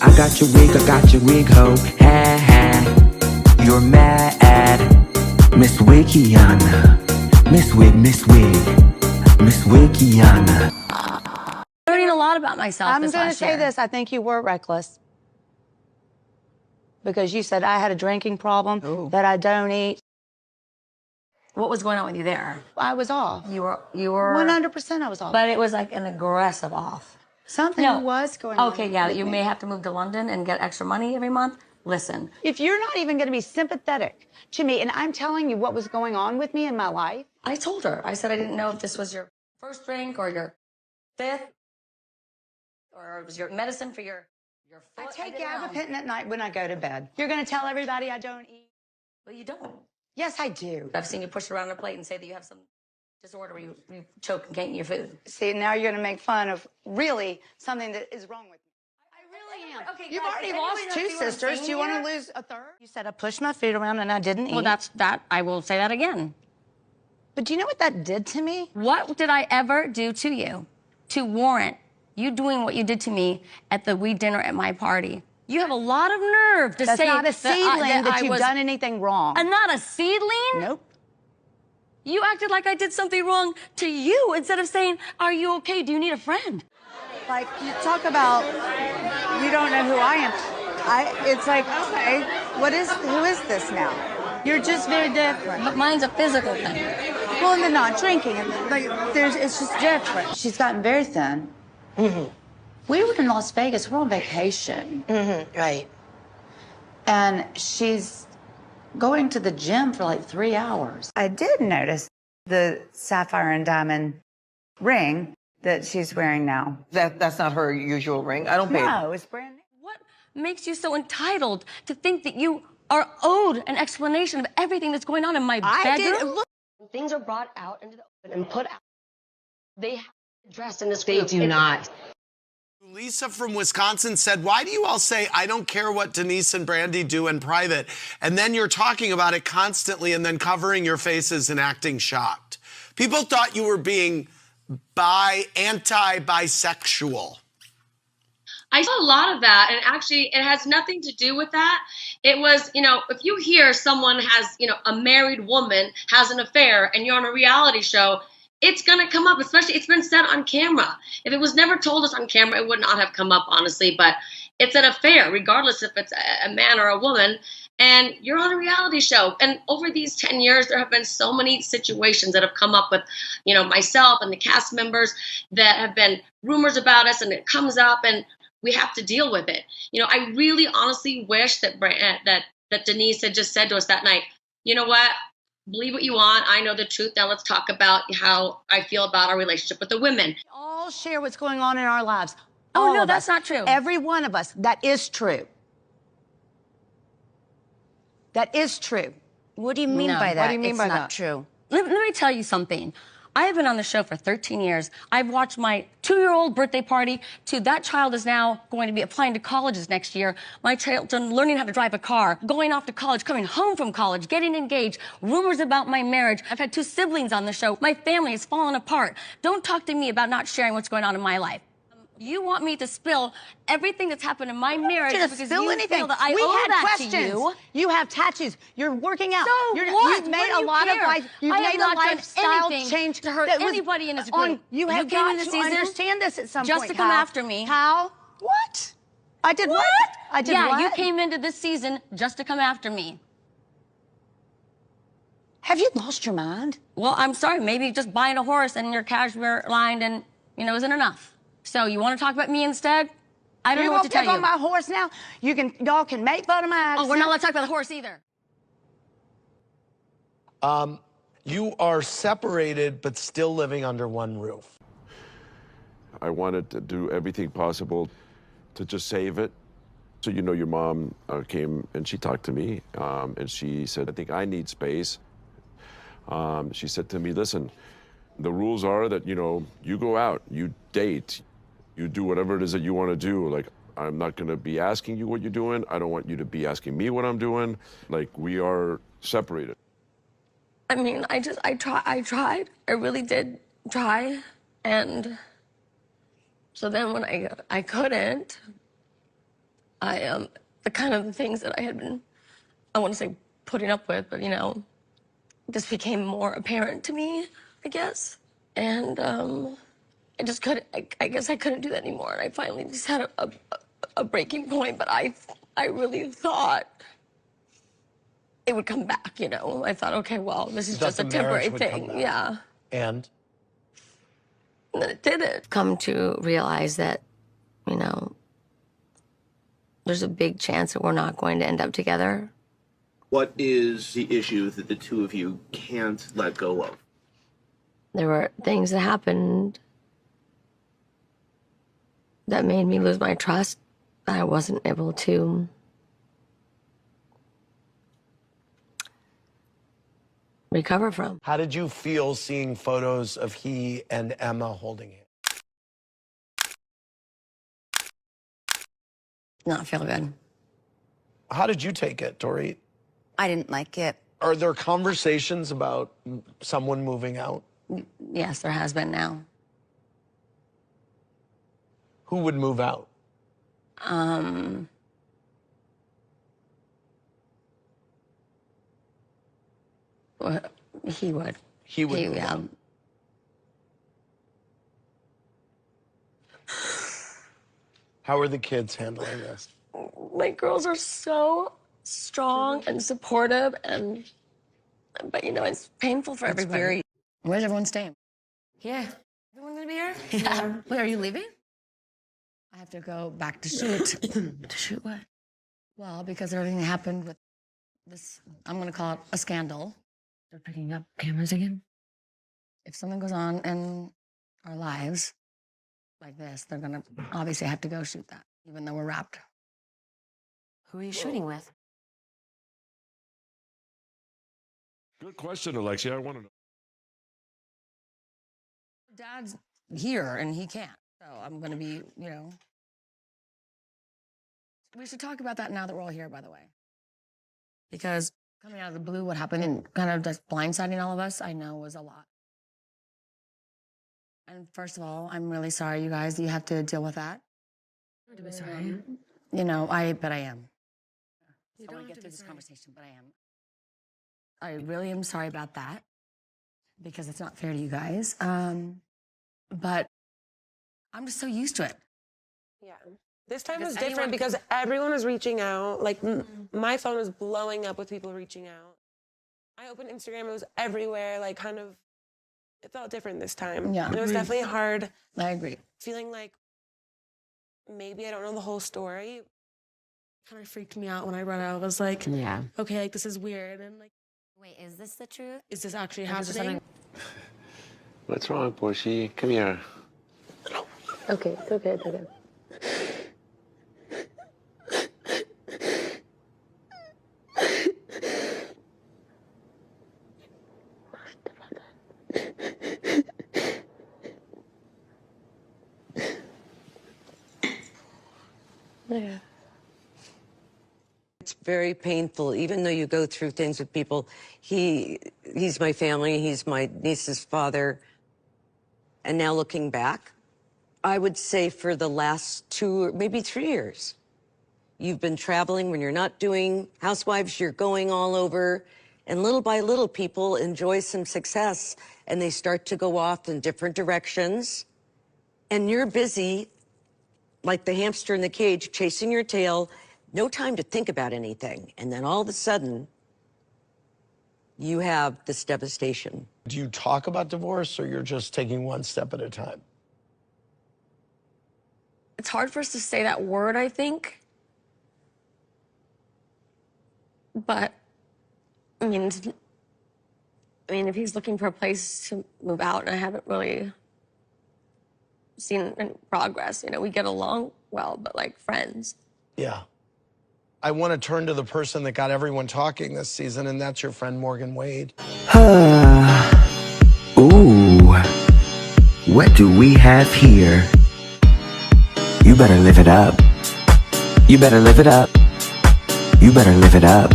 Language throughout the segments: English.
I got your wig, ho. Ha ha. You're mad. Miss Wikiana. Miss Wikiana. Learning a lot about myself. I'm going to say this. I think you were reckless. Because you said I had a drinking problem, that I don't eat. What was going on with you there? I was off. You were 100% I was off. But it was like an aggressive off. Something was going on. Okay, yeah, you may have to move to London and get extra money every month. Listen. If you're not even going to be sympathetic to me, and I'm telling you what was going on with me in my life. I told her. I said I didn't know if this was your first drink or your fifth, or it was your medicine for your foot. I take gabapentin at night when I go to bed. You're going to tell everybody I don't eat? Well, you don't. Yes, I do. I've seen you push around a plate and say that you have some disorder where you choke and can't eat your food. See, now you're going to make fun of really something that is wrong with me. I really am. Okay, You've guys, already does lost anybody know 2 what I'm sisters. saying Do you want here? to lose a third? You said I pushed my food around and I didn't eat. Well, that's that. I will say that again. But do you know what that did to me? What did I ever do to you to warrant you doing what you did to me at the weed dinner at my party? You have a lot of nerve to That's say not a seedling that I you've was, done anything wrong. And not a seedling? Nope. You acted like I did something wrong to you instead of saying, "Are you okay? Do you need a friend?" Like, you talk about, you don't know who I am. It's like, okay, who is this now? You're just very different. But mine's a physical thing. Well, and the not drinking, like, it's just different. She's gotten very thin. Mm-hmm. We were in Las Vegas. We're on vacation. Mm-hmm. Right. And she's going to the gym for like 3 hours. I did notice the sapphire and diamond ring that she's wearing now. That's not her usual ring. I don't pay. No, it's brand new. What makes you so entitled to think that you are owed an explanation of everything that's going on in my bedroom? When things are brought out into the open and put out, they have to be addressed in this They group. do not. Lisa from Wisconsin said, why do you all say, I don't care what Denise and Brandy do in private, and then you're talking about it constantly and then covering your faces and acting shocked? People thought you were being anti-bisexual. I saw a lot of that, and actually it has nothing to do with that. It was, if you hear someone has, a married woman has an affair and you're on a reality show, it's going to come up, especially it's been said on camera. If it was never told us on camera, it would not have come up, honestly, but it's an affair, regardless if it's a man or a woman, and you're on a reality show. And over these 10 years, there have been so many situations that have come up with, myself and the cast members that have been rumors about us, and it comes up, and we have to deal with it. I really honestly wish that that Denise had just said to us that night, you know what? Believe what you want. I know the truth. Now let's talk about how I feel about our relationship with the women. We all share what's going on in our lives. Oh, All no, of that's us. not true. Every one of us. That is true. That is true. What do you mean by that? What do you mean It's by not that? true. Let me tell you something. I have been on the show for 13 years. I've watched my 2-year-old birthday party to that child is now going to be applying to colleges next year. My child learning how to drive a car, going off to college, coming home from college, getting engaged, rumors about my marriage. I've had 2 siblings on the show. My family has fallen apart. Don't talk to me about not sharing what's going on in my life. You want me to spill everything that's happened in my marriage because you feel that I owe that to you. You have tattoos. You're working out. So what? You've made What do a you lot care? of life. You've I have made not a done lifestyle anything change to hurt that was anybody in this on- group. You have You came in got this to season understand this at some just point. to come Hal. after me. How? What? I did what? I did yeah, what? you came into this season just to come after me. Have you lost your mind? Well, I'm sorry. Maybe just buying a horse and your cashmere lined and, isn't enough. So you want to talk about me instead? I don't know what to tell You you. gonna pick on my horse now? Y'all can make fun of my accent. Oh, we're not allowed to talk about the horse either. You are separated but still living under one roof. I wanted to do everything possible to just save it. So, your mom came and she talked to me and she said, I think I need space. She said to me, listen, the rules are that, you go out, you date, you do whatever it is that you want to do. Like, I'm not going to be asking you what you're doing. I don't want you to be asking me what I'm doing. Like, we are separated. I mean, I tried. I really did try. And so then when I couldn't, The kind of things that I had been, I want to say putting up with, but just became more apparent to me, I guess. And I just couldn't, I guess I couldn't do that anymore. And I finally just had a breaking point, but I really thought it would come back, I thought, okay, well, this is just a temporary thing. Yeah. And then it didn't. Come to realize that, there's a big chance that we're not going to end up together. What is the issue that the two of you can't let go of? There were things that happened that made me lose my trust that I wasn't able to recover from. how did you feel seeing photos of he and Emma holding hands? Not feel good. How did you take it, Dorit? I didn't like it. Are there conversations about someone moving out? Yes, there has been now. Who would move out? Well, he would. He would move yeah. out. How are the kids handling this? My girls are so strong and supportive, but it's painful for everybody. Where's everyone staying? Yeah. Everyone gonna be here? Yeah. Wait, are you leaving? I have to go back to shoot. To shoot what? Well, because everything that happened with this, I'm gonna call it a scandal. They're picking up cameras again. If something goes on in our lives like this, they're gonna obviously have to go shoot that, even though we're wrapped. Who are you shooting with? Good question, Alexia. I want to know. Dad's here and he can't, so I'm gonna be, We should talk about that now that we're all here, by the way. Because coming out of the blue, what happened and kind of just blindsiding all of us, I know was a lot. And first of all, I'm really sorry, you guys, you have to deal with that. Sorry. But I am. I want to get through this conversation, but I am. I really am sorry about that because it's not fair to you guys. But I'm just so used to it. Yeah. This time was Does different anyone- because everyone was reaching out. Like, my phone was blowing up with people reaching out. I opened Instagram, it was everywhere. Like, kind of, it felt different this time. Yeah. And it was definitely hard I agree. feeling like maybe I don't know the whole story. Kind of freaked me out when I read it. I was like, Yeah. okay, like, this is weird. And, like, Wait, is this the truth? is this actually Is this happening? What's wrong, Portia? Come here. Okay, it's okay, it's okay. Yeah. It's very painful, even though you go through things with people. He's my family, he's my niece's father. And now looking back, I would say for the last 2 or maybe 3 years, you've been traveling when you're not doing Housewives, you're going all over. And little by little, people enjoy some success and they start to go off in different directions. And you're busy, like the hamster in the cage, chasing your tail, no time to think about anything. And then all of a sudden, you have this devastation. Do you talk about divorce or you're just taking one step at a time? It's hard for us to say that word, I think. But, I mean, if he's looking for a place to move out, and I haven't really seen any progress, we get along well, but like friends. Yeah. I want to turn to the person that got everyone talking this season, and that's your friend Morgan Wade. Ooh, what do we have here? You better live it up. You better live it up. You better live it up.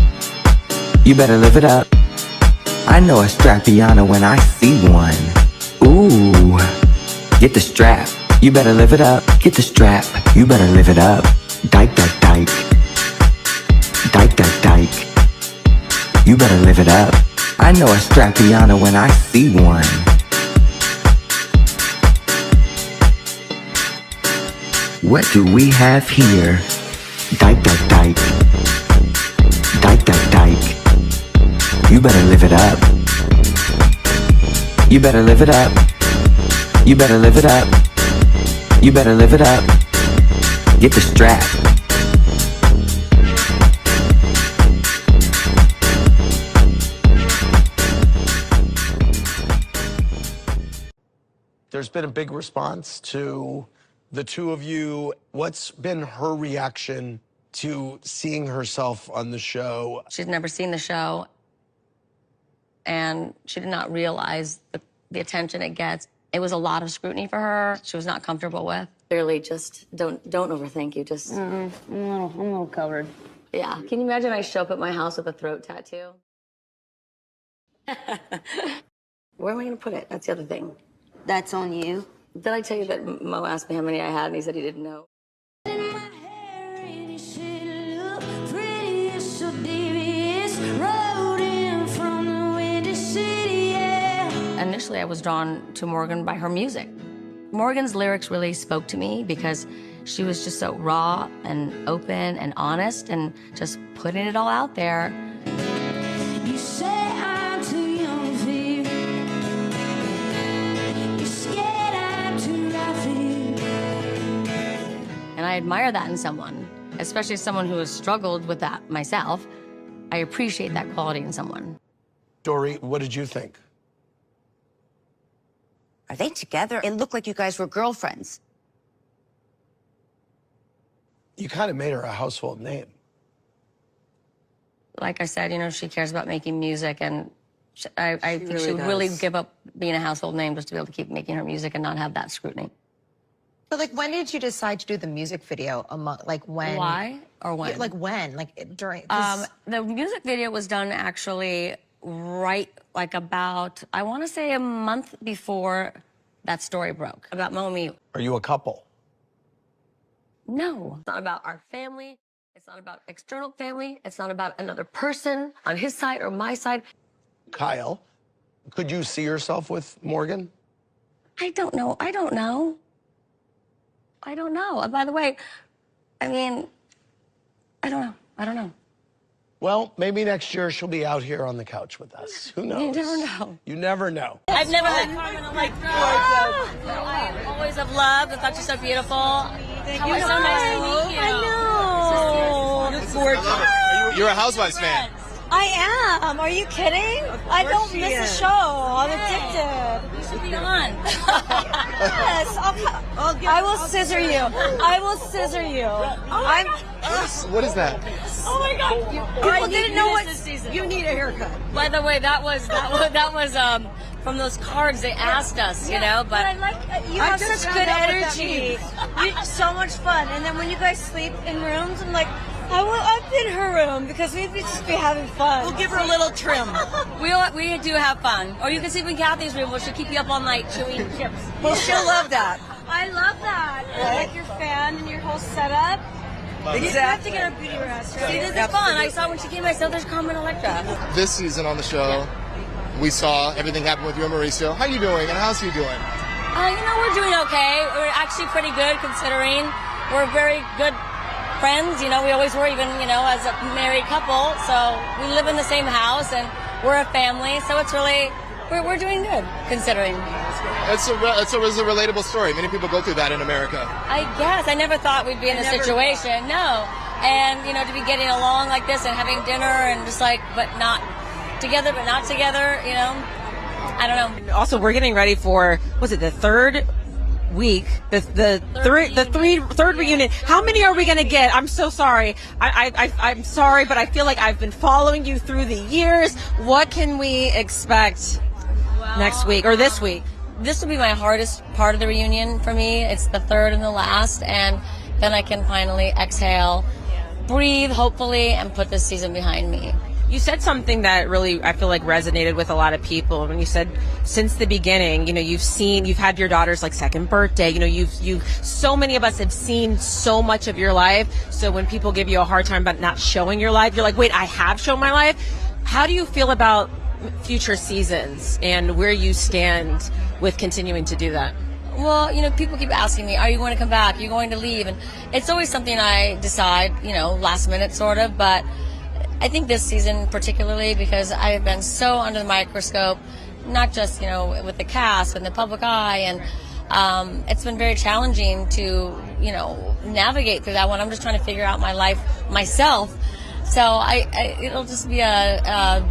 You better live it up. I know a Strappiana when I see one. Ooh, get the strap. You better live it up. Get the strap. You better live it up. Dyke, dyke, dyke. dyke. You better live it up. I know a Strappiano when I see one. What do we have here? Dyke, dyke, dyke. Dyke, dyke, dyke. You better live it up. You better live it up. You better live it up. You better live it up. Get the strap. There's been a big response to the two of you. What's been her reaction to seeing herself on the show? She'd never seen the show, and she did not realize the attention it gets. It was a lot of scrutiny for her. She was not comfortable with. Clearly, just don't overthink. You just I'm a little covered. yeah. Can you imagine I show up at my house with a throat tattoo? Where am I going to put it? That's the other thing. That's on you. Did I tell you that Mo asked me how many I had, and he said he didn't know? Initially, I was drawn to Morgan by her music. Morgan's lyrics really spoke to me because she was just so raw and open and honest and just putting it all out there. You say I'm too young for you. You're scared I'm too rough for you. And I admire that in someone, especially someone who has struggled with that myself. I appreciate that quality in someone. Dory, what did you think? Are they together? It looked like you guys were girlfriends. You kind of made her a household name. Like I said, you know, she cares about making music, and I think really she would does. really give up being a household name just to be able to keep making her music and not have that scrutiny. But like, when did you decide to do the music video? Like when? Why or when? Yeah, like when? Like during? The music video was done actually right, like about, I want to say a month before that story broke about Momi. Are you a couple? No, it's not about our family. It's not about external family. It's not about another person on his side or my side. Kyle, could you see yourself with Morgan? I don't know. I don't know. I don't know. And by the way, I mean, I don't know. I don't know. Well, maybe next year she'll be out here on the couch with us. Who knows? You never know. You never know. I've never met Carmen. I'm like, I always have loved. I thought you're so beautiful. Thank you. So nice to meet you. I know. You're gorgeous. You're a Housewives fan. I am. Are you kidding? I don't miss a show. I'm addicted. You should be on. Yes. I will scissor you. I will scissor you. I'm. What is that? Oh my God! People didn't know what. You need a haircut. By the way, that was from those cards they asked us, you know. But I like you have such good energy. You're so much fun. And then when you guys sleep in rooms, I'm like, I've been in her room because we'd just be having fun. we'll give her a little trim. we do have fun. Or you can sleep in Kathy's room, where she'll keep you up all night chewing chips. Well, she'll love that. I love that. I like your fan and your whole setup. Exactly. You have to get a beauty rest. See, this is fun. I saw when she came, I said, there's Carmen Electra. This season on the show, we saw everything happen with you and Mauricio. How you doing and how's he doing? You know, we're doing okay. We're actually pretty good considering we're very good friends. You know, we always were, even, you know, as a married couple. So we live in the same house and we're a family. So it's really, we're doing good considering. It's a relatable story. Many people go through that in America. I guess. I never thought we'd be in this situation. No. And, you know, to be getting along like this and having dinner and just like, but not together, but not together, you know. I don't know. Also, we're getting ready for, was it the third week? The third reunion. How many are we going to get? I'm so sorry. I'm sorry, but I feel like I've been following you through the years. What can we expect next week or this week? This will be my hardest part of the reunion for me. It's the third and the last, and then I can finally exhale, breathe, hopefully, and put this season behind me. You said something that really, I feel like, resonated with a lot of people. When you said, since the beginning, you've had your daughter's like second birthday. So many of us have seen so much of your life. So when people give you a hard time about not showing your life, you're like, wait, I have shown my life. How do you feel about future seasons and where you stand with continuing to do that? Well, people keep asking me, are you going to come back? Are you going to leave? And it's always something I decide, last minute sort of. But I think this season particularly, because I've been so under the microscope, not just, with the cast and the public eye. And it's been very challenging to, navigate through that one. I'm just trying to figure out my life myself. So it'll just be a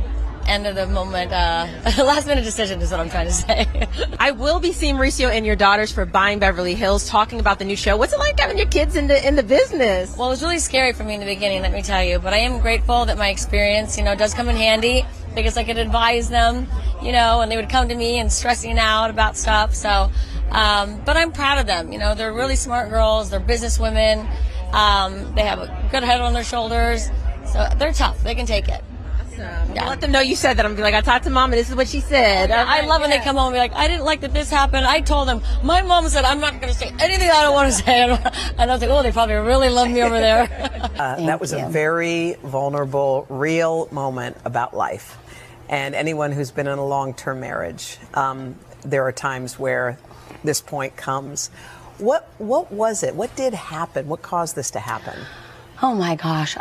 end of the moment, last minute decision is what I'm trying to say. I will be seeing Mauricio and your daughters for Buying Beverly Hills, talking about the new show. What's it like having your kids in the business? Well, it was really scary for me in the beginning, let me tell you, but I am grateful that my experience, does come in handy, because I could advise them, and they would come to me and stressing out about stuff. So, but I'm proud of them. They're really smart girls. They're business women. They have a good head on their shoulders. So they're tough. They can take it. Yeah. Let them know you said that. I'm gonna be like, I talked to Mom and this is what she said. I love when they come home and be like, I didn't like that this happened. I told them, my mom said I'm not going to say anything I don't want to say. And I was like, oh, they probably really love me over there. That was a very vulnerable, real moment about life. And anyone who's been in a long-term marriage, there are times where this point comes. What was it? What did happen? What caused this to happen? Oh my gosh,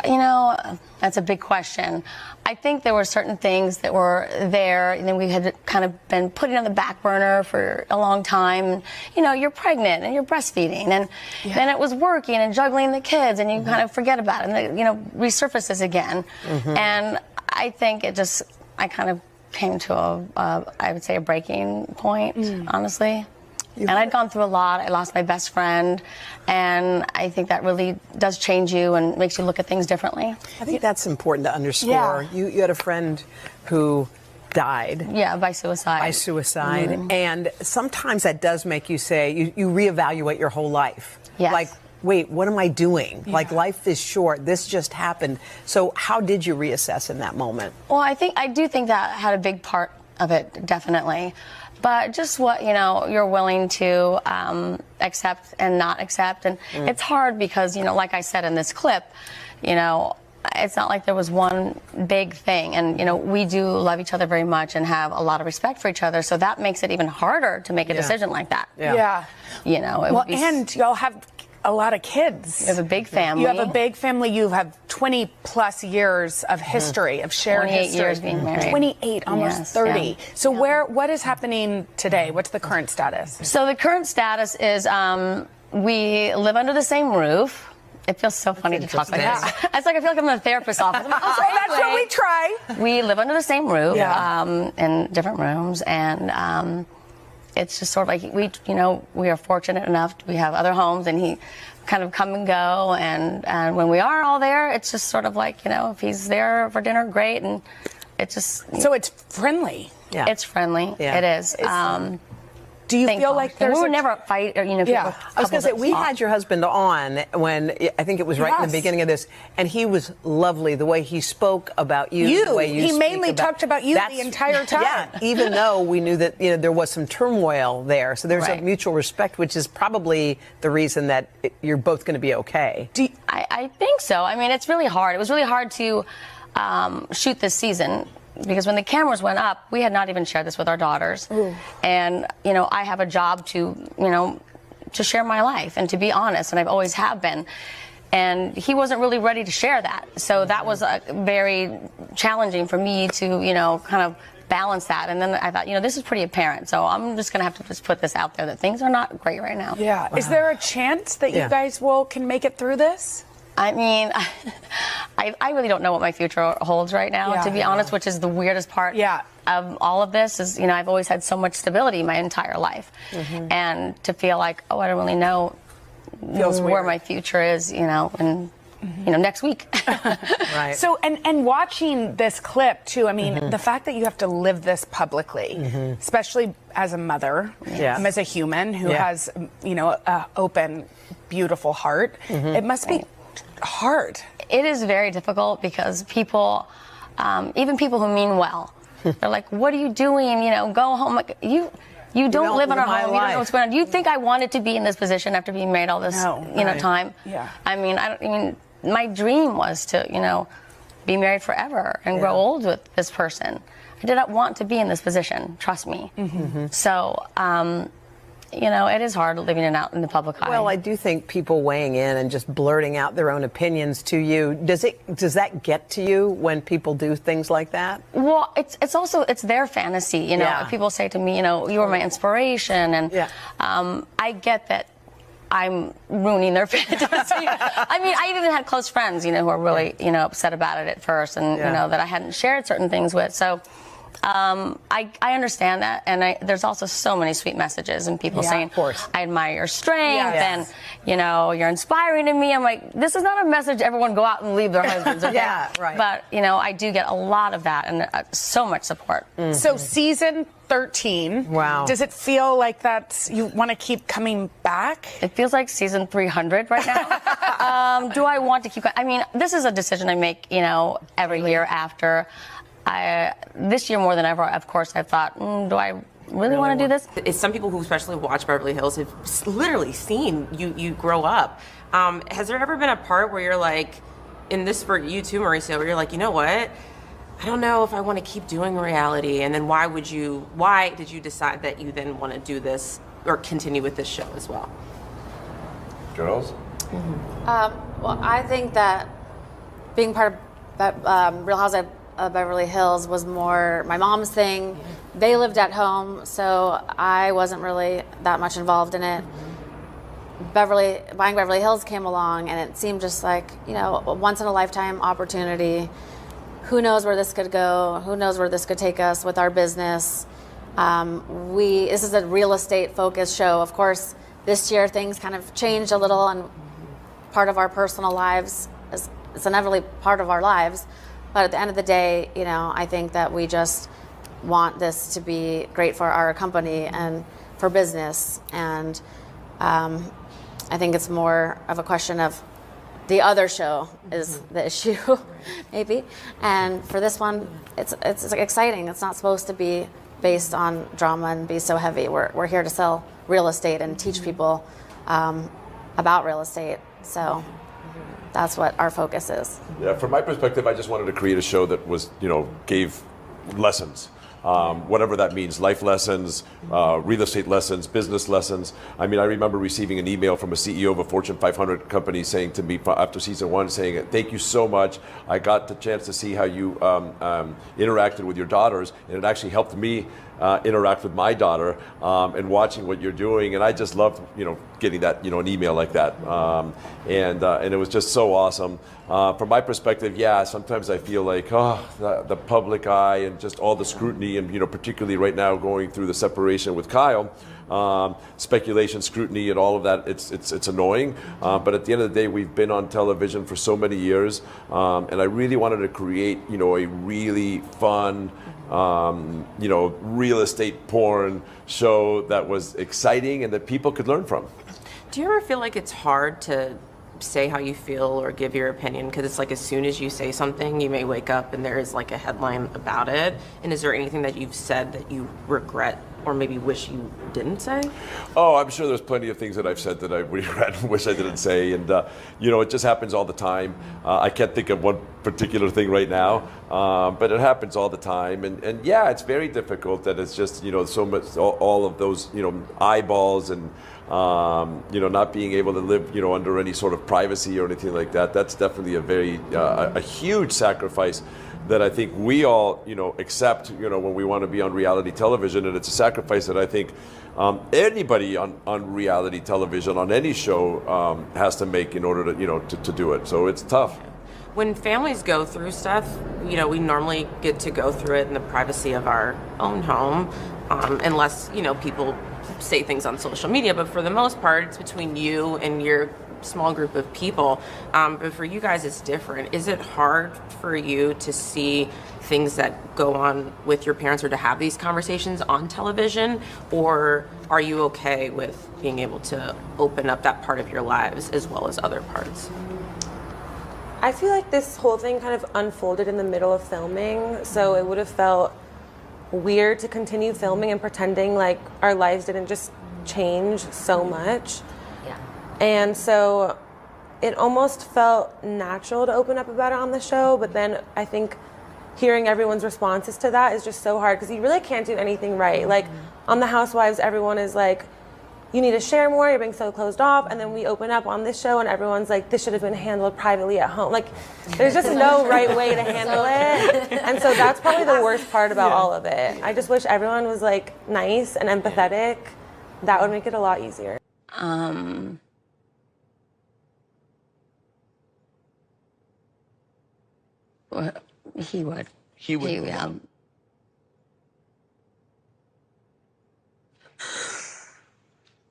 that's a big question. I think there were certain things that were there, and then we had kind of been putting on the back burner for a long time. You're pregnant and you're breastfeeding, and then it was working and juggling the kids, and you kind of forget about it, and it resurfaces again. And I think I kind of came to I would say a breaking point, honestly. And I'd gone through a lot. I lost my best friend, and I think that really does change you and makes you look at things differently. I think that's important to underscore. You had a friend who died. Yeah, by suicide. By suicide. And sometimes that does make you say, you reevaluate your whole life. Yes. Like, wait, what am I doing? Like, life is short. This just happened. So how did you reassess in that moment? Well, I do think that had a big part of it, definitely. But just what, you're willing to accept and not accept. And it's hard because, like I said in this clip, it's not like there was one big thing. And, we do love each other very much and have a lot of respect for each other. So that makes it even harder to make a decision like that. And y'all have a lot of kids. You have a big family. You have a big family. You have 20 plus years of history, of shared 28 history. years being married. 28, almost 30. So what is happening today? What's the current status? So the current status is we live under the same roof. It feels so funny to talk like this. It's like I feel like I'm in a therapist's office. That's what we try. We live under the same roof in different rooms, and it's just sort of like we are fortunate enough. We have other homes, and he kind of come and go. And when we are all there, it's just sort of like, if he's there for dinner, great. And it's just. So it's friendly. Yeah. It's friendly. Yeah. It is. Do you feel like there's we would never fight? I was going to say, we had your husband on when I think it was right in the beginning of this, and he was lovely. The way he spoke about you, the way you he mainly talked about you the entire time. Yeah, even though we knew that there was some turmoil there, so there's a mutual respect, which is probably the reason that you're both going to be okay. I think so. I mean, it's really hard. It was really hard to shoot this season. Because when the cameras went up, we had not even shared this with our daughters. Ooh. And, I have a job to share my life and to be honest, and I've always have been. And he wasn't really ready to share that. So that was very challenging for me to, kind of balance that. And then I thought, this is pretty apparent. So I'm just going to have to just put this out there that things are not great right now. Yeah. Wow. Is there a chance that you guys can make it through this? I mean, I really don't know what my future holds right now, to be honest, which is the weirdest part of all of this is, I've always had so much stability my entire life. And to feel like, I don't really know where my future is, and next week. Right. So, and watching this clip too, I mean, the fact that you have to live this publicly, especially as a mother, as a human who has, a open, beautiful heart, it must be hard. It is very difficult because people even people who mean well. They're like, what are you doing? You know, go home. Like, you don't live in our home. You don't know what's going on. Do you think I wanted to be in this position after being married all this, time? Yeah. I mean, my dream was to, be married forever and grow old with this person. I did not want to be in this position. Trust me. So, it is hard living it out in the public eye. Well, I do think people weighing in and just blurting out their own opinions to you, does that get to you when people do things like that? Well, it's also their fantasy, People say to me, you were my inspiration, and I get that I'm ruining their fantasy. I mean, I even had close friends, who were really, upset about it at first, and that I hadn't shared certain things with. So I understand that, and there's also so many sweet messages and people saying, I admire your strength, and you're inspiring to me. I'm like, this is not a message everyone go out and leave their husbands. Okay? But I do get a lot of that and so much support. So season 13. Wow. Does it feel like you want to keep coming back? It feels like season 300 right now. Do I want to keep? I mean, this is a decision I make, every year after. This year more than ever, of course, I've thought, do I really want to do this? It's some people who especially watch Beverly Hills have literally seen you grow up. Has there ever been a part where you're like, in this for you too, Mauricio, where you're like, you know what? I don't know if I want to keep doing reality. And then why did you decide that you then want to do this or continue with this show as well? Girls? Well, I think that being part of Real Housewives of Beverly Hills was more my mom's thing. They lived at home, so I wasn't really that much involved in it. Buying Beverly Hills came along, and it seemed just like, a once in a lifetime opportunity. Who knows where this could go? Who knows where this could take us with our business? This is a real estate focused show. Of course, this year things kind of changed a little, and part of our personal lives it's inevitably part of our lives. But at the end of the day, I think that we just want this to be great for our company and for business. And I think it's more of a question of the other show is the issue, maybe. And for this one, it's exciting. It's not supposed to be based on drama and be so heavy. We're here to sell real estate and teach people about real estate. So that's what our focus is. Yeah, from my perspective, I just wanted to create a show that was, gave lessons. Whatever that means, life lessons, real estate lessons, business lessons. I mean, I remember receiving an email from a CEO of a Fortune 500 company saying to me after season 1, saying, thank you so much. I got the chance to see how you interacted with your daughters, and it actually helped me interact with my daughter and watching what you're doing. And I just loved, getting that, an email like that. And it was just so awesome. From my perspective, sometimes I feel like, the public eye and just all the scrutiny, and particularly right now going through the separation with Kyle, speculation, scrutiny, and all of that. It's annoying. But at the end of the day, we've been on television for so many years, and I really wanted to create, a really fun, real estate porn show that was exciting and that people could learn from. Do you ever feel like it's hard to say how you feel or give your opinion? Because it's like as soon as you say something, you may wake up and there is like a headline about it. And is there anything that you've said that you regret or maybe wish you didn't say? Oh, I'm sure there's plenty of things that I've said that I regret and wish I didn't say. And, it just happens all the time. I can't think of one particular thing right now, but it happens all the time. And it's very difficult that it's just, so much, all of those, eyeballs and, not being able to live, under any sort of privacy or anything like that. That's definitely a very, a huge sacrifice that I think we all, accept, when we want to be on reality television. And it's a sacrifice that I think anybody on reality television, on any show, has to make in order to, to do it. So it's tough. When families go through stuff, we normally get to go through it in the privacy of our own home, unless, people say things on social media. But for the most part, it's between you and your small group of people. But for you guys, it's different. Is it hard for you to see things that go on with your parents or to have these conversations on television? Or are you okay with being able to open up that part of your lives as well as other parts? I feel like this whole thing kind of unfolded in the middle of filming, so it would have felt weird to continue filming and pretending like our lives didn't just change so much. Yeah. And so it almost felt natural to open up about it on the show, but then I think hearing everyone's responses to that is just so hard because you really can't do anything right. Like on The Housewives, everyone is like, you need to share more, you're being so closed off. And then we open up on this show and everyone's like, this should have been handled privately at home. Like, there's just no right way to handle it. And so that's probably the worst part about all of it. I just wish everyone was like nice and empathetic. That would make it a lot easier. He would. He would. Yeah.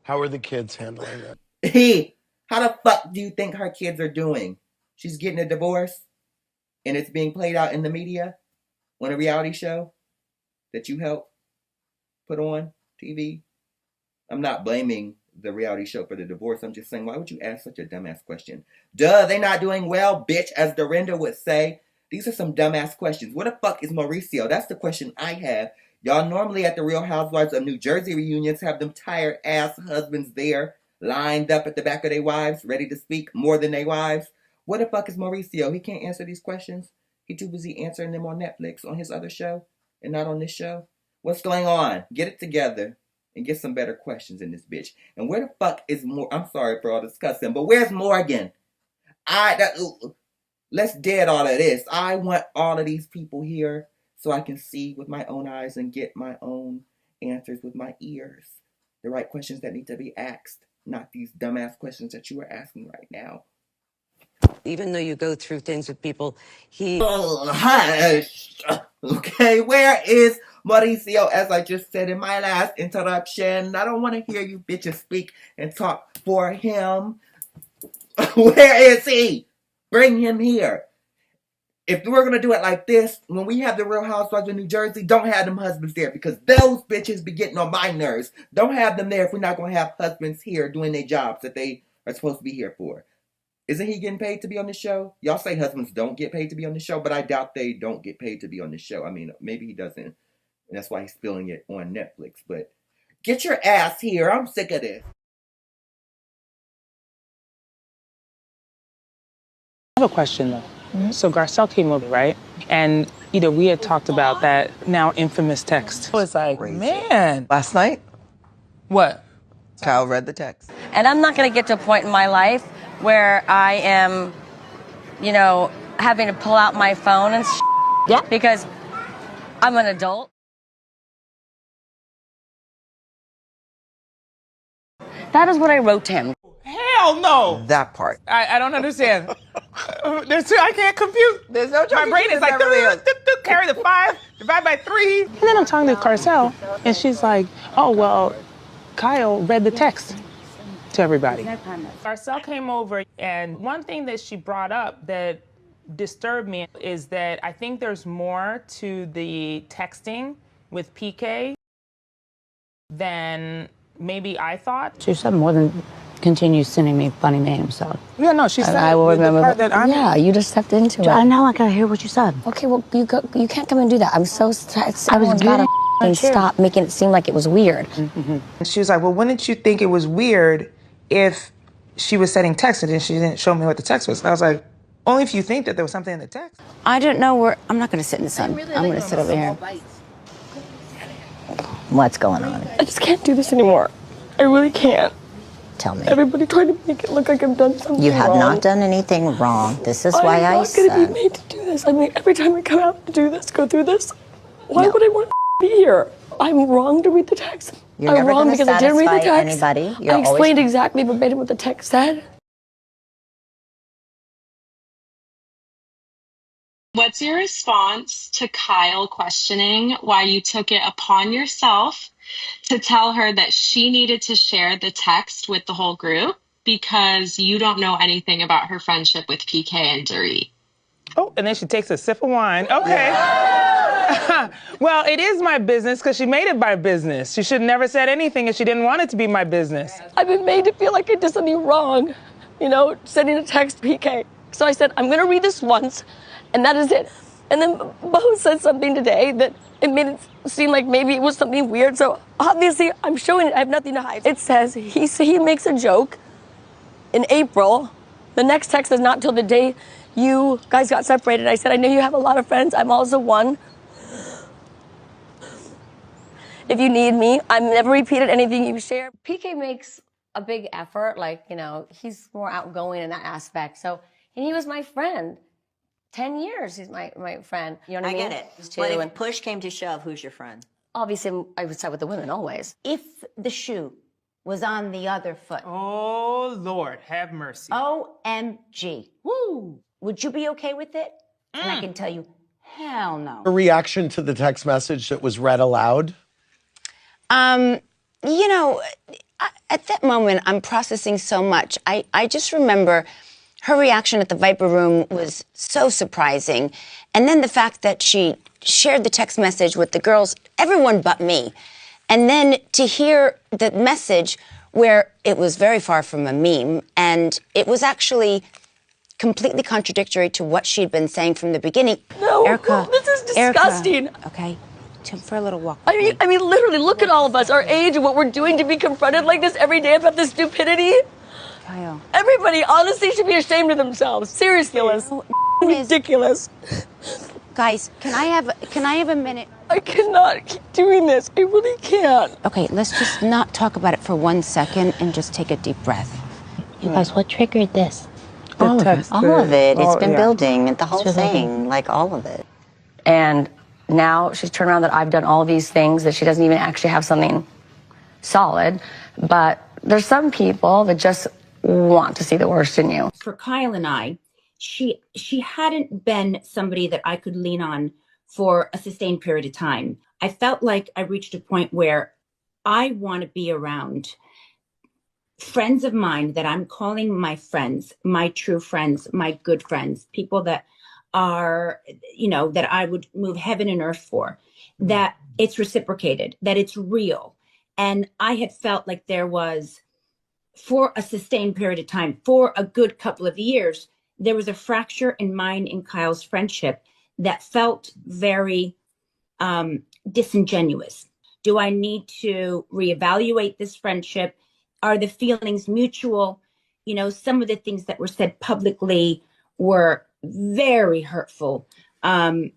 How are the kids handling it? Hey, how the fuck do you think her kids are doing? She's getting a divorce, and it's being played out in the media on a reality show that you helped put on TV. I'm not blaming the reality show for the divorce. I'm just saying, why would you ask such a dumbass question? Duh, they not doing well, bitch, as Dorinda would say. These are some dumbass questions. What the fuck is Mauricio? That's the question I have. Y'all normally at the Real Housewives of New Jersey reunions have them tired ass husbands there, lined up at the back of their wives, ready to speak more than their wives. What the fuck is Mauricio? He can't answer these questions. He too busy answering them on Netflix on his other show and not on this show. What's going on? Get it together and get some better questions in this bitch. And where the fuck is I'm sorry for all this cussing, but where's Morgan? Let's dead all of this. I want all of these people here so I can see with my own eyes and get my own answers with my ears. The right questions that need to be asked, not these dumbass questions that you are asking right now. Even though you go through things with people, Hush. Okay, where is Mauricio? As I just said in my last interruption, I don't want to hear you bitches speak and talk for him. Where is he? Bring him here. If we're going to do it like this, when we have the Real Housewives of New Jersey, don't have them husbands there because those bitches be getting on my nerves. Don't have them there if we're not going to have husbands here doing their jobs that they are supposed to be here for. Isn't he getting paid to be on the show? Y'all say husbands don't get paid to be on the show, but I doubt they don't get paid to be on the show. I mean, maybe he doesn't, and that's why he's spilling it on Netflix. But get your ass here. I'm sick of this. I have a question though. So Garcelle came over, right? And we had talked about that now infamous text. I was like, man. Last night, What? Kyle read the text. And I'm not going to get to a point in my life where I am, having to pull out my phone and because I'm an adult. That is what I wrote to him. Hell no. That part. I don't understand. I can't compute. There's no My brain is like, carry the 5, divide by 3. And then I'm talking to Garcelle, and she's like, oh, well, Kyle read the text to everybody. Garcelle came over, and one thing that she brought up that disturbed me is that I think there's more to the texting with PK than maybe I thought. She said more than continue sending me funny names, so. Yeah, no, she said I will remember the part that I'm yeah, you just stepped into it. I know, I gotta hear what you said. Okay, well, you can't come and do that. I'm so stressed. I was gotta stop making it seem like it was weird. And she was like, well, wouldn't you think it was weird if she was sending texts and she didn't show me what the text was? And I was like, only if you think that there was something in the text. I didn't know where. I'm not gonna sit in the sun. I'm gonna sit over here. What's going on? I just can't do this anymore. I really can't. Tell me. Everybody tried to make it look like I've done something You have wrong. not done anything wrong. This is why I said. I'm not going to be made to do this. I mean, every time I come out to do this, go through this, why would I want to be here? I'm wrong to read the text. You're I'm never wrong gonna because I didn't read the satisfy text. anybody. You're I explained always... exactly verbatim what the text said. What's your response to Kyle questioning why you took it upon yourself to tell her that she needed to share the text with the whole group because you don't know anything about her friendship with PK and Dorit? Oh, and then she takes a sip of wine. Okay. Well, it is my business because she made it my business. She should never said anything if she didn't want it to be my business. I've been made to feel like I did something wrong, sending a text to PK. So I said, I'm going to read this once, and that is it. And then Bo said something today that it made it seem like maybe it was something weird. So obviously, I'm showing it. I have nothing to hide. It says he makes a joke in April. The next text is not until the day you guys got separated. I said, I know you have a lot of friends. I'm also one. If you need me, I've never repeated anything you shared. PK makes a big effort. Like, you know, he's more outgoing in that aspect. So, and he was my friend. 10 years he's my friend. You know what I mean? I get it. But if push came to shove, who's your friend? Obviously, I would side with the women always. If the shoe was on the other foot. Oh, Lord, have mercy. OMG. Woo! Would you be okay with it? And I can tell you, hell no. A reaction to the text message that was read aloud? You know, at that moment, I'm processing so much. I just remember her reaction at the Viper Room was so surprising. And then the fact that she shared the text message with the girls, everyone but me. And then to hear the message where it was very far from a meme, and it was actually completely contradictory to what she'd been saying from the beginning. No, Erica, this is disgusting. Erica, okay, for a little walk. I mean, literally, look at all of us, our age, and what we're doing to be confronted like this every day about this stupidity. Kyle. Everybody honestly should be ashamed of themselves. Seriously, ridiculous. Guys, can I have a minute? I cannot keep doing this. I really can't. Okay, let's just not talk about it for 1 second and just take a deep breath. You guys, what triggered this? All of it. All of it. It's been yeah. building, the whole It's been thing, like all of it. And now she's turned around that I've done all these things, that she doesn't even actually have something solid. But there's some people that just want to see the worst in you. For Kyle and I, she hadn't been somebody that I could lean on for a sustained period of time. I felt like I reached a point where I want to be around friends of mine that I'm calling my friends, my true friends, my good friends, people that are, you know, that I would move heaven and earth for, that it's reciprocated, that it's real. And I had felt like there was, for a sustained period of time, for a good couple of years, there was a fracture in mine and Kyle's friendship that felt very disingenuous. Do I need to reevaluate this friendship? Are the feelings mutual? You know, some of the things that were said publicly were very hurtful. And,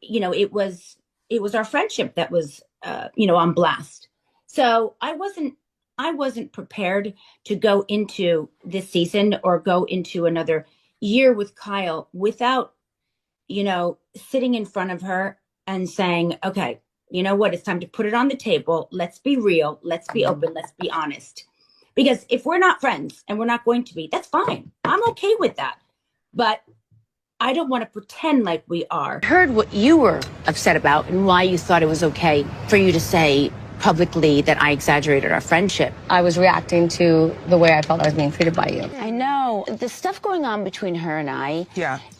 you know, it was our friendship that was, you know, on blast. So I wasn't prepared to go into this season or go into another year with Kyle without, you know, sitting in front of her and saying, okay, you know what, it's time to put it on the table. Let's be real. Let's be open. Let's be honest. Because if we're not friends and we're not going to be, that's fine. I'm okay with that. But I don't want to pretend like we are. I heard what you were upset about and why you thought it was okay for you to say publicly that I exaggerated our friendship. I was reacting to the way I felt I was being treated by you. I know. The stuff going on between her and I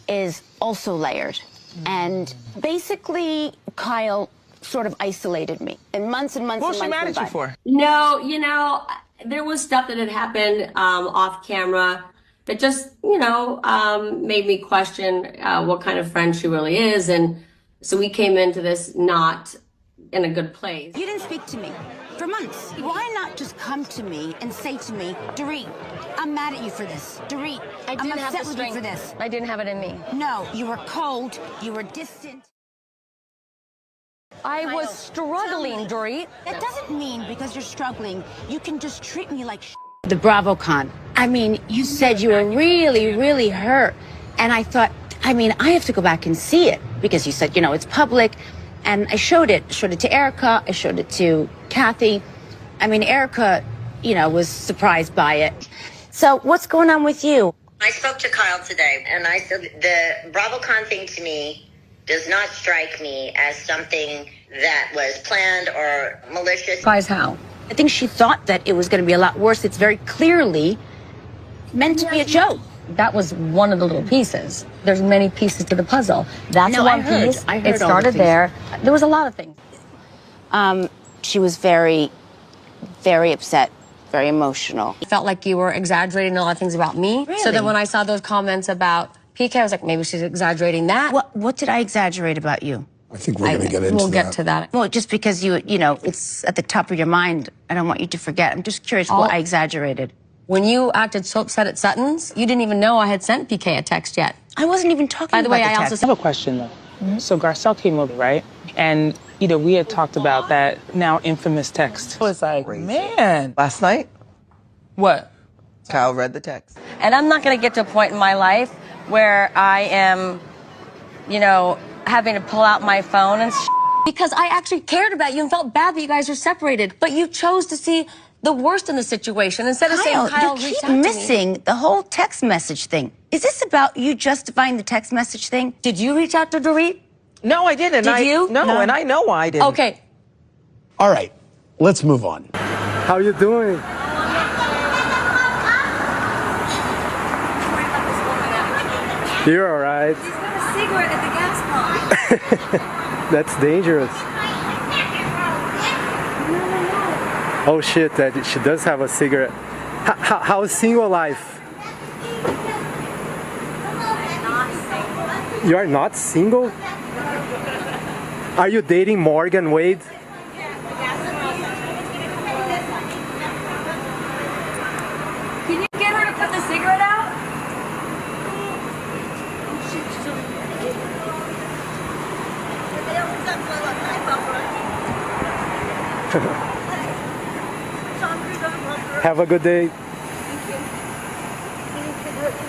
is also layered. And basically, Kyle sort of isolated me. And months and months What was and she months mad at you for? No, you know, there was stuff that had happened off camera that just, you know, made me question what kind of friend she really is. And so we came into this not in a good place. You didn't speak to me for months. Why not just come to me and say to me, Dorit, I'm mad at you for this. Dorit, I'm upset with you for this. I didn't have it in me. No, you were cold. You were distant. I was struggling, Dorit. That doesn't mean because you're struggling, you can just treat me like The BravoCon. I mean, you said you were really, really hurt. And I thought, I mean, I have to go back and see it because you said, you know, it's public. And I showed it to Erica. I showed it to Kathy. I mean, Erica, you know, was surprised by it. So what's going on with you? I spoke to Kyle today, and I said the BravoCon thing to me does not strike me as something that was planned or malicious. Guys, how? I think she thought that it was going to be a lot worse. It's very clearly meant to be a joke. That was one of the little pieces. There's many pieces to the puzzle. That's one piece. I heard it started there. There was a lot of things. She was very, very upset, very emotional. I felt like you were exaggerating a lot of things about me. Really? So then when I saw those comments about PK, I was like, maybe she's exaggerating that. What did I exaggerate about you? I think we're going to get into We'll that. get to that. Well, just because you know, it's at the top of your mind, I don't want you to forget. I'm just curious what I exaggerated. When you acted so upset at Sutton's, you didn't even know I had sent PK a text yet. I wasn't even talking By the about way, the I text. also I have a question though. So Garcelle came over, right? And we had talked about that now infamous text. I was like, man. Last night, What? Kyle read the text. And I'm not going to get to a point in my life where I am, having to pull out my phone and because I actually cared about you and felt bad that you guys are separated. But you chose to see the worst in the situation instead of saying Kyle you reached keep out to me. missing the whole text message thing. Is this about you justifying the text message thing? Did you reach out to Dorit? No, I didn't. Did you? No, and I know why I didn't. Okay. All right, let's move on. How you doing? You're all right. He's got a cigarette at the gas pump. That's dangerous. Oh shit, that she does have a cigarette. How's single life? You are not single? Are you dating Morgan Wade? Can you get her to put the cigarette out? Have a good day.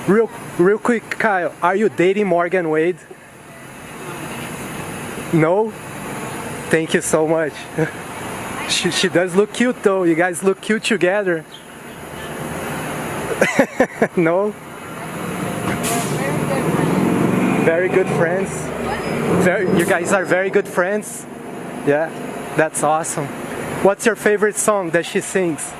Real quick, Kyle, are you dating Morgan Wade? No? Thank you so much. She does look cute though. You guys look cute together. No? Very good friends. You guys are very good friends. Yeah, that's awesome. What's your favorite song that she sings?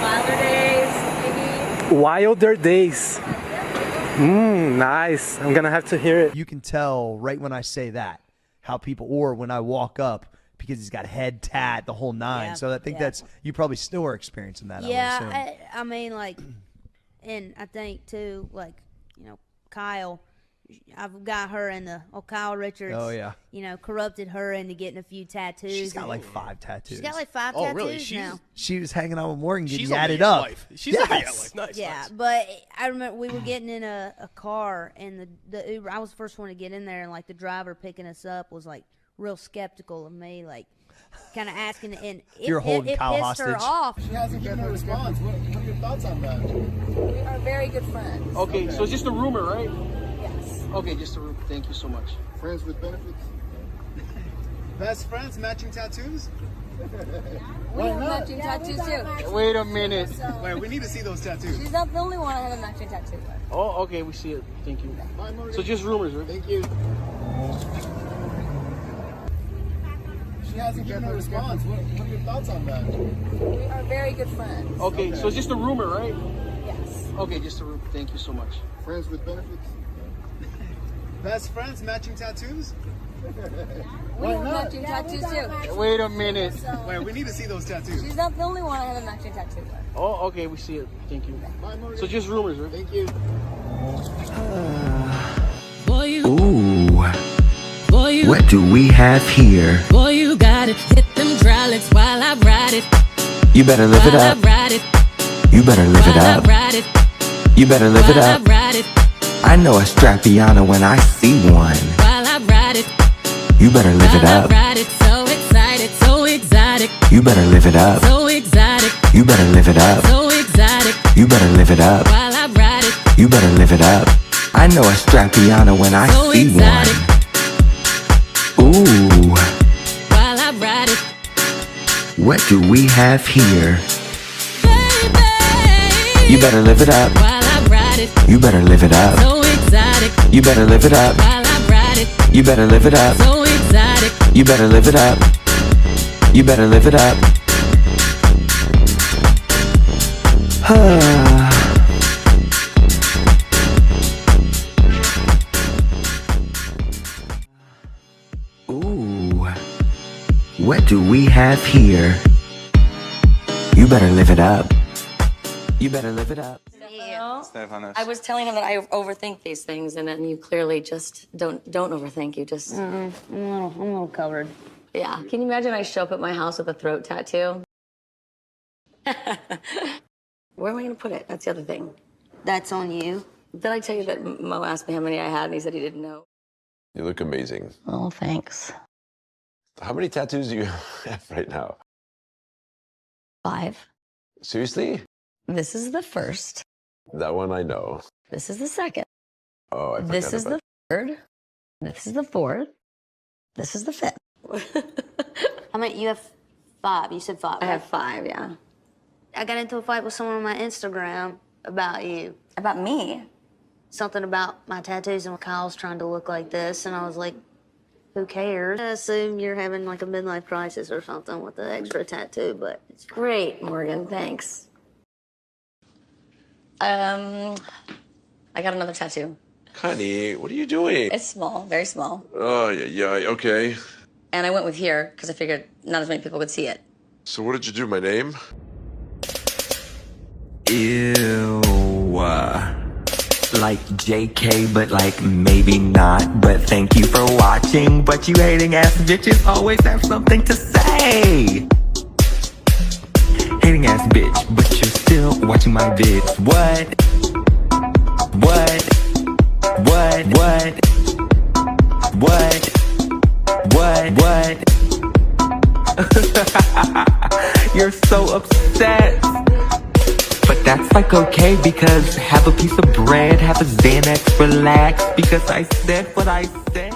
Wilder Days, maybe. Wilder Days. Nice. I'm gonna have to hear it. You can tell right when I say that how people, or when I walk up, because he's got head tat, the whole nine. Yeah, So I think that's, you probably still are experiencing that. I would assume. Yeah, I mean, like, and I think too, like, Kyle, I've got her in the Kyle Richards. Oh, yeah. Corrupted her into getting a few tattoos. She's got like 5 tattoos. She's got like 5 Oh, tattoos really? now. She was hanging out with Morgan getting She's on the added Yacht up. life. She's on the yes. Yacht life. Nice. Yeah, but I remember we were getting in a car, and the Uber. I was the first one to get in there, and like the driver picking us up was like real skeptical of me, like kind of asking, and You're holding it Kyle pissed her hostage. off. She hasn't given a response. What are your thoughts on that? We are very good friends. Okay, so it's just a rumor, right? Yes. Okay, just a rumor. Thank you so much. Friends with benefits? Best friends, matching tattoos? We have matching tattoos too. Wait a minute. Wait, we need to see those tattoos. She's not the only one I have a matching tattoo with. Oh, okay, we see it. Thank you. So just rumors, right? Thank you. She hasn't given a response. What are your thoughts on that? We are very good friends. Okay, so it's just a rumor, right? Yes. Okay, just a rumor. Thank you so much. Friends with benefits? Best friends, matching tattoos? We have matching tattoos too. Wait a minute. Wait, we need to see those tattoos. She's not the only one I have a matching tattoo with. Oh, okay, we see it. Thank you. So just rumors, right? Thank you. Ooh. What do we have here? Boy, you got it. Hit them dry lips while I ride it. You better live it While I up. ride it. You better live it While I up. ride it. You better live it While I up. ride it. I know a Strappiana when I see one. While I ride it. You better live it While I up. ride it. So excited. So exotic. You better live it up. So exotic. You better live it up. So exotic. You better live it up. While I ride it. You better live it up. I know a Strappiana when I So see exotic. one. Ooh. While I ride it. What do we have here? You better live it up. While I ride it. You better live it up. So exotic. You better live it up. While I ride it. You better live it up. So exotic. You better live it up. You better live it up. Ooh. What do we have here? better live it up. You better live it up. I was telling him that I overthink these things, and then you clearly just don't overthink. You just. I'm a little covered. Yeah. Can you imagine I show up at my house with a throat tattoo? Where am I going to put it? That's the other thing. That's on you. Did I tell you that Mo asked me how many I had, and he said he didn't know? You look amazing. Oh, thanks. How many tattoos do you have right now? 5. Seriously? This is the first. That one I know. This is the second. Oh, I forgot This is about the third. This is the fourth. This is the 5th. I mean, you have 5. You said 5. I have 5, yeah. I got into a fight with someone on my Instagram about you. About me? Something about my tattoos, and Kyle's trying to look like this, and I was like, who cares? I assume you're having like a midlife crisis or something with the extra tattoo, but it's Great, Morgan, thanks. I got another tattoo. Connie, what are you doing? It's small, very small. Oh, yeah, okay. And I went with here because I figured not as many people could see it. So what did you do, my name? Ew. Like JK, but like maybe not. But thank you for watching. But you hating ass bitches always have something to say. Hating ass bitch, but you're still watching my vids. What? You're so upset. But that's like okay, because have a piece of bread, have a Xanax, relax, because I said what I said.